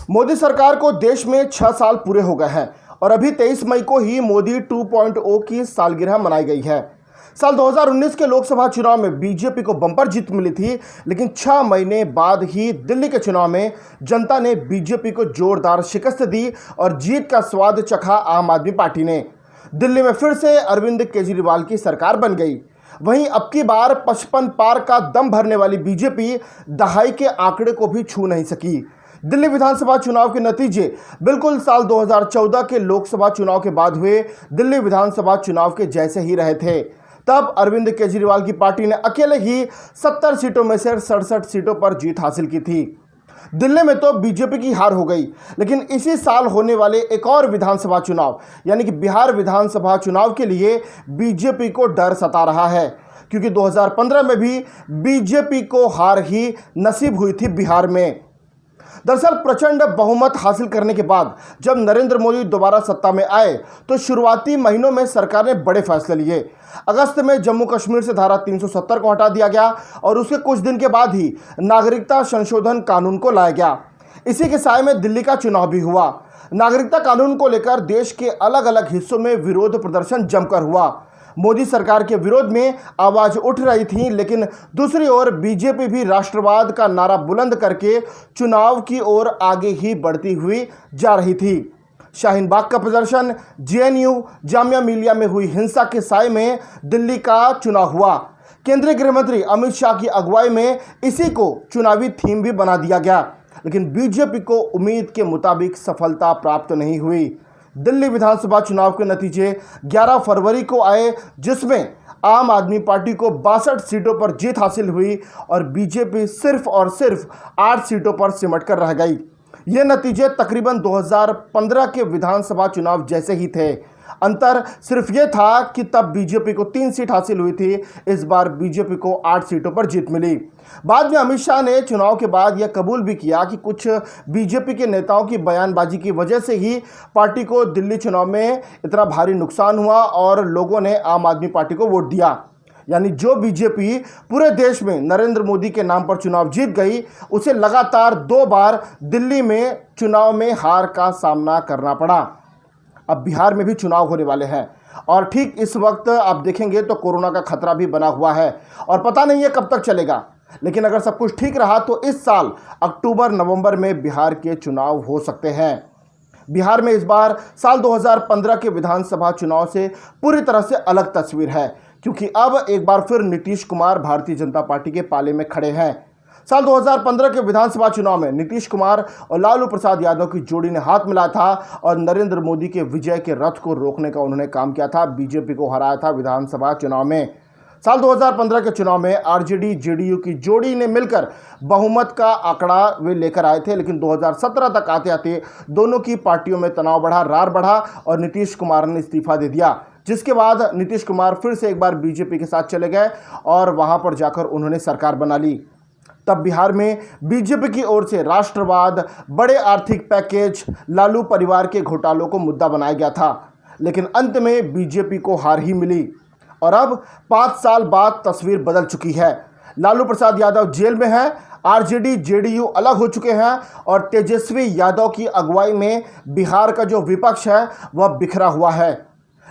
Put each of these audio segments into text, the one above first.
मोदी सरकार को देश में 6 साल पूरे हो गए हैं और अभी 23 मई को ही मोदी 2.0 की सालगिरह मनाई गई है। साल 2019 के लोकसभा चुनाव में बीजेपी को बम्पर जीत मिली थी, लेकिन 6 महीने बाद ही दिल्ली के चुनाव में जनता ने बीजेपी को जोरदार शिकस्त दी और जीत का स्वाद चखा आम आदमी पार्टी ने। दिल्ली में फिर से अरविंद केजरीवाल की सरकार बन गई। वहीं अब की बार 55 पार का दम भरने वाली बीजेपी दहाई के आंकड़े को भी छू नहीं सकी। दिल्ली विधानसभा चुनाव के नतीजे बिल्कुल साल 2014 के लोकसभा चुनाव के बाद हुए दिल्ली विधानसभा चुनाव के जैसे ही रहे थे। तब अरविंद केजरीवाल की पार्टी ने अकेले ही 70 सीटों में से 67 सीटों पर जीत हासिल की थी। दिल्ली में तो बीजेपी की हार हो गई, लेकिन इसी साल होने वाले एक और विधानसभा चुनाव यानी कि बिहार विधानसभा चुनाव के लिए बीजेपी को डर सता रहा है, क्योंकि 2015 में भी बीजेपी को हार ही नसीब हुई थी बिहार में। दरअसल प्रचंड बहुमत हासिल करने के बाद जब नरेंद्र मोदी दोबारा सत्ता में आए तो शुरुआती महीनों में सरकार ने बड़े फैसले लिए। अगस्त में जम्मू कश्मीर से धारा 370 को हटा दिया गया और उसके कुछ दिन के बाद ही नागरिकता संशोधन कानून को लाया गया। इसी के साए में दिल्ली का चुनाव भी हुआ। नागरिकता कानून को लेकर देश के अलग अलग हिस्सों में विरोध प्रदर्शन जमकर हुआ। मोदी सरकार के विरोध में आवाज उठ रही थी, लेकिन दूसरी ओर बीजेपी भी राष्ट्रवाद का नारा बुलंद करके चुनाव की ओर आगे ही बढ़ती हुई जा रही थी। शाहीन बाग का प्रदर्शन, जेएनयू, जामिया मिलिया में हुई हिंसा के साए में दिल्ली का चुनाव हुआ। केंद्रीय गृह मंत्री अमित शाह की अगुवाई में इसी को चुनावी थीम भी बना दिया गया, लेकिन बीजेपी को उम्मीद के मुताबिक सफलता प्राप्त नहीं हुई। दिल्ली विधानसभा चुनाव के नतीजे 11 फरवरी को आए, जिसमें आम आदमी पार्टी को 62 सीटों पर जीत हासिल हुई और बीजेपी सिर्फ और सिर्फ 8 सीटों पर सिमट कर रह गई। ये नतीजे तकरीबन 2015 के विधानसभा चुनाव जैसे ही थे। अंतर सिर्फ ये था कि तब बीजेपी को 3 सीट हासिल हुई थी, इस बार बीजेपी को 8 सीटों पर जीत मिली। बाद में अमित शाह ने चुनाव के बाद यह कबूल भी किया कि कुछ बीजेपी के नेताओं की बयानबाजी की वजह से ही पार्टी को दिल्ली चुनाव में इतना भारी नुकसान हुआ और लोगों ने आम आदमी पार्टी को वोट दिया। यानी जो बीजेपी पूरे देश में नरेंद्र मोदी के नाम पर चुनाव जीत गई, उसे लगातार 2 बार दिल्ली में चुनाव में हार का सामना करना पड़ा। अब बिहार में भी चुनाव होने वाले हैं और ठीक इस वक्त आप देखेंगे तो कोरोना का खतरा भी बना हुआ है और पता नहीं है कब तक चलेगा। लेकिन अगर सब कुछ ठीक रहा तो इस साल अक्टूबर नवंबर में बिहार के चुनाव हो सकते हैं। बिहार में इस बार साल 2015 के विधानसभा चुनाव से पूरी तरह से अलग तस्वीर है, क्योंकि अब एक बार फिर नीतीश कुमार भारतीय जनता पार्टी के पाले में खड़े हैं। साल 2015 के विधानसभा चुनाव में नीतीश कुमार और लालू प्रसाद यादव की जोड़ी ने हाथ मिलाया था और नरेंद्र मोदी के विजय के रथ को रोकने का उन्होंने काम किया था, बीजेपी को हराया था विधानसभा चुनाव में। साल 2015 के चुनाव में आरजेडी जेडीयू की जोड़ी ने मिलकर बहुमत का आंकड़ा वे लेकर आए थे, लेकिन 2017 तक आते आते दोनों की पार्टियों में तनाव बढ़ा, रार बढ़ा और नीतीश कुमार ने इस्तीफा दे दिया, जिसके बाद नीतीश कुमार फिर से एक बार बीजेपी के साथ चले गए और वहां पर जाकर उन्होंने सरकार बना ली। तब बिहार में बीजेपी की ओर से राष्ट्रवाद, बड़े आर्थिक पैकेज, लालू परिवार के घोटालों को मुद्दा बनाया गया था, लेकिन अंत में बीजेपी को हार ही मिली। और अब 5 साल बाद तस्वीर बदल चुकी है। लालू प्रसाद यादव जेल में हैं, आरजेडी जेडीयू अलग हो चुके हैं और तेजस्वी यादव की अगुवाई में बिहार का जो विपक्ष है वह बिखरा हुआ है।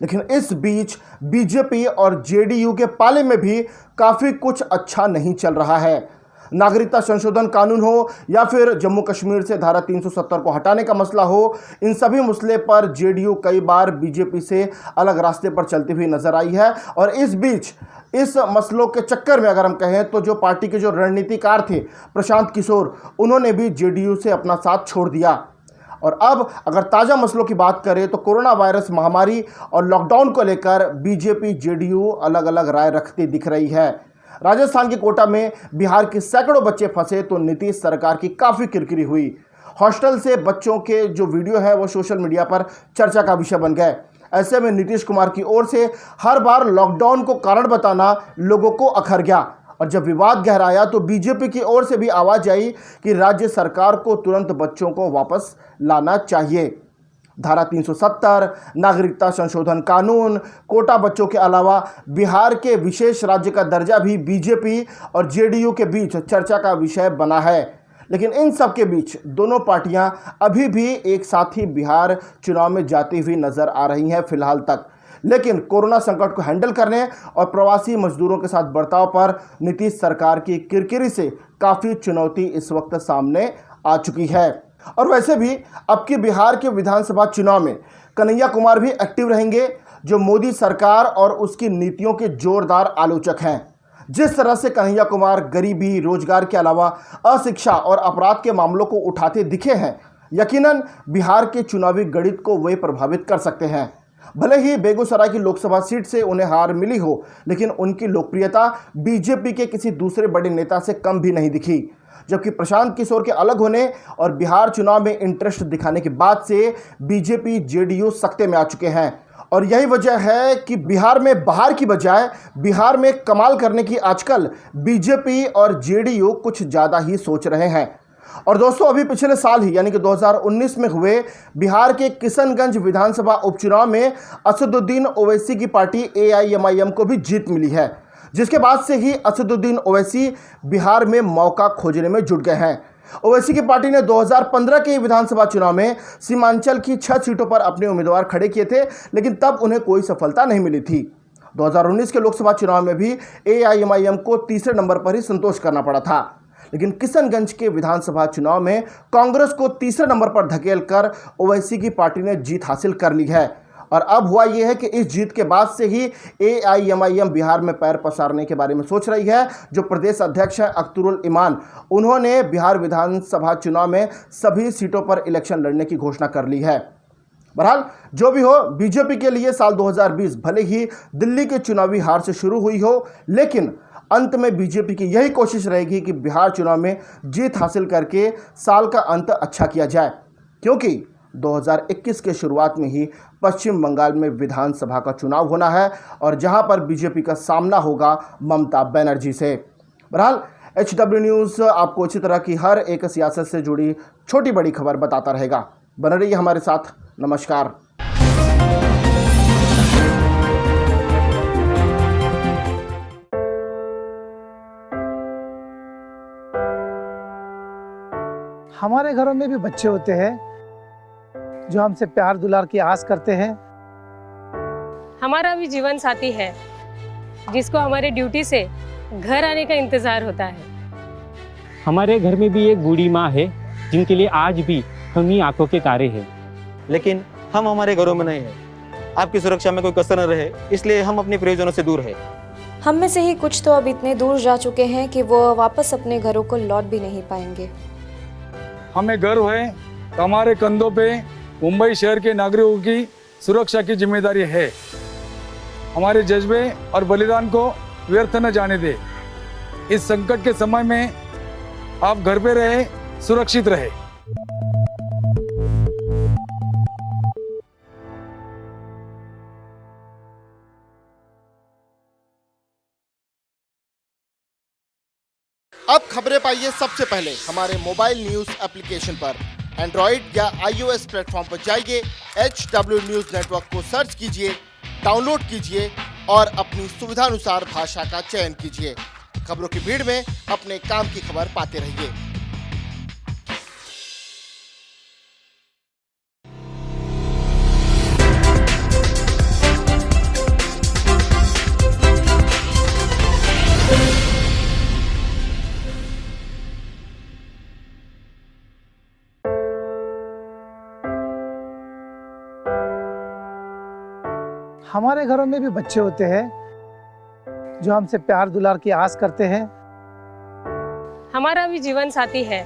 लेकिन इस बीच बीजेपी और जेडीयू के पाले में भी काफ़ी कुछ अच्छा नहीं चल रहा है। नागरिकता संशोधन कानून हो या फिर जम्मू कश्मीर से धारा 370 को हटाने का मसला हो, इन सभी मसले पर जेडीयू कई बार बीजेपी से अलग रास्ते पर चलती हुई नजर आई है। और इस बीच इस मसलों के चक्कर में अगर हम कहें तो जो पार्टी के जो रणनीतिकार थे प्रशांत किशोर, उन्होंने भी जेडीयू से अपना साथ छोड़ दिया। और अब अगर ताज़ा मसलों की बात करें तो कोरोना वायरस महामारी और लॉकडाउन को लेकर बीजेपी जेडीयू अलग अलग राय रखती दिख रही है। राजस्थान के कोटा में बिहार के सैकड़ों बच्चे फंसे तो नीतीश सरकार की काफ़ी किरकिरी हुई। हॉस्टल से बच्चों के जो वीडियो है वो सोशल मीडिया पर चर्चा का विषय बन गए। ऐसे में नीतीश कुमार की ओर से हर बार लॉकडाउन को कारण बताना लोगों को अखर गया और जब विवाद गहराया तो बीजेपी की ओर से भी आवाज़ आई कि राज्य सरकार को तुरंत बच्चों को वापस लाना चाहिए। धारा 370, नागरिकता संशोधन कानून, कोटा बच्चों के अलावा बिहार के विशेष राज्य का दर्जा भी बीजेपी और जेडीयू के बीच चर्चा का विषय बना है। लेकिन इन सब के बीच दोनों पार्टियां अभी भी एक साथ ही बिहार चुनाव में जाती हुई नजर आ रही हैं फिलहाल तक। लेकिन कोरोना संकट को हैंडल करने और प्रवासी मजदूरों के साथ बर्ताव पर नीतीश सरकार की किरकिरी से काफ़ी चुनौती इस वक्त सामने आ चुकी है। और वैसे भी अब की बिहार के विधानसभा चुनाव में कन्हैया कुमार भी एक्टिव रहेंगे, जो मोदी सरकार और उसकी नीतियों के जोरदार आलोचक हैं। जिस तरह से कन्हैया कुमार गरीबी, रोजगार के अलावा अशिक्षा और अपराध के मामलों को उठाते दिखे हैं, यकीनन बिहार के चुनावी गणित को वे प्रभावित कर सकते हैं। भले ही बेगूसराय की लोकसभा सीट से उन्हें हार मिली हो, लेकिन उनकी लोकप्रियता बीजेपी के किसी दूसरे बड़े नेता से कम भी नहीं दिखी। जबकि प्रशांत किशोर के अलग होने और बिहार चुनाव में इंटरेस्ट दिखाने के बाद से बीजेपी जेडीयू सख्ते में आ चुके हैं। और यही वजह है कि बिहार में बाहर की बजाय बिहार में कमाल करने की आजकल बीजेपी और जेडीयू कुछ ज़्यादा ही सोच रहे हैं। और दोस्तों, अभी पिछले साल ही यानी कि 2019 में हुए बिहार के किशनगंज विधानसभा उपचुनाव में असदुद्दीन ओवैसी की पार्टी AIMIM को भी जीत मिली है, जिसके बाद से ही असदुद्दीन ओवैसी बिहार में मौका खोजने में जुट गए हैं। ओवैसी की पार्टी ने 2015 के विधानसभा चुनाव में सीमांचल की 6 सीटों पर अपने उम्मीदवार खड़े किए थे, लेकिन तब उन्हें कोई सफलता नहीं मिली थी। 2019 के लोकसभा चुनाव में भी AIMIM को तीसरे नंबर पर ही संतोष करना पड़ा था, लेकिन किशनगंज के विधानसभा चुनाव में कांग्रेस को तीसरे नंबर पर धकेलकर ओवैसी की पार्टी ने जीत हासिल कर ली है। और अब हुआ यह है कि इस जीत के बाद से ही AIMIM बिहार में पैर पसारने के बारे में सोच रही है। जो प्रदेश अध्यक्ष हैं अख्तरुल इमान, उन्होंने बिहार विधानसभा चुनाव में सभी सीटों पर इलेक्शन लड़ने की घोषणा कर ली है। बहरहाल जो भी हो, बीजेपी के लिए साल 2020 भले ही दिल्ली के चुनावी हार से शुरू हुई हो, लेकिन अंत में बीजेपी की यही कोशिश रहेगी कि बिहार चुनाव में जीत हासिल करके साल का अंत अच्छा किया जाए, क्योंकि 2021 के शुरुआत में ही पश्चिम बंगाल में विधानसभा का चुनाव होना है और जहां पर बीजेपी का सामना होगा ममता बनर्जी से। बहरहाल HW न्यूज़ आपको इसी तरह की हर एक सियासत से जुड़ी छोटी बड़ी खबर बताता रहेगा। बने रहिए हमारे साथ। नमस्कार। हमारे घरों में भी बच्चे होते हैं जो हमसे प्यार दुलार की आस करते हैं। हमारा भी जीवन साथी है जिसको हमारे ड्यूटी से घर आने का इंतजार होता है। हमारे घर में भी एक बूढ़ी माँ है जिनके लिए आज भी हम ही आंखों के तारे हैं। लेकिन हम हमारे घरों में नहीं हैं। आपकी सुरक्षा में कोई कसर न रहे, इसलिए हम अपने प्रियजनों से दूर हैं। हम में से ही कुछ तो अब इतने दूर जा चुके हैं कि वो वापस अपने घरों को लौट भी नहीं पाएंगे। हमें गर्व है कि हमारे कंधों पे मुंबई शहर के नागरिकों की सुरक्षा की जिम्मेदारी है। हमारे जज्बे और बलिदान को व्यर्थ न जाने दे। इस संकट के समय में आप घर पे रहे, सुरक्षित रहे। अब खबरें पाइए सबसे पहले हमारे मोबाइल न्यूज एप्लीकेशन पर। एंड्रॉइड या iOS प्लेटफॉर्म पर जाइए, HW न्यूज नेटवर्क को सर्च कीजिए, डाउनलोड कीजिए और अपनी सुविधानुसार भाषा का चयन कीजिए। खबरों की भीड़ में अपने काम की खबर पाते रहिए। हमारे घरों में भी बच्चे होते हैं जो हमसे प्यार दुलार की आस करते हैं। हमारा भी जीवन साथी है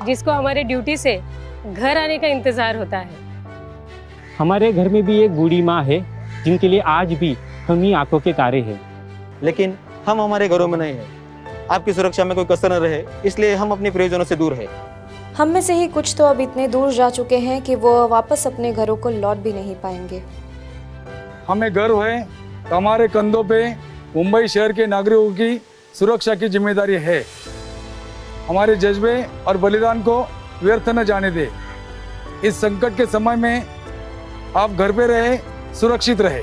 जिसको हमारे ड्यूटी से घर आने का इंतजार होता है। हमारे घर में भी एक बूढ़ी माँ है जिनके लिए आज भी हम ही आंखों के तारे हैं। लेकिन हम हमारे घरों में नहीं हैं। आपकी सुरक्षा में कोई कसर न रहे, इसलिए हम अपने प्रियजनों से दूर हैं। हम में से ही कुछ तो अब इतने दूर जा चुके हैं कि वो वापस अपने घरों को लौट भी नहीं पाएंगे। हमें गर्व है कि हमारे कंधों पे मुंबई शहर के नागरिकों की सुरक्षा की जिम्मेदारी है। हमारे जज्बे और बलिदान को व्यर्थ न जाने दे। इस संकट के समय में आप घर पे रहे, सुरक्षित रहे।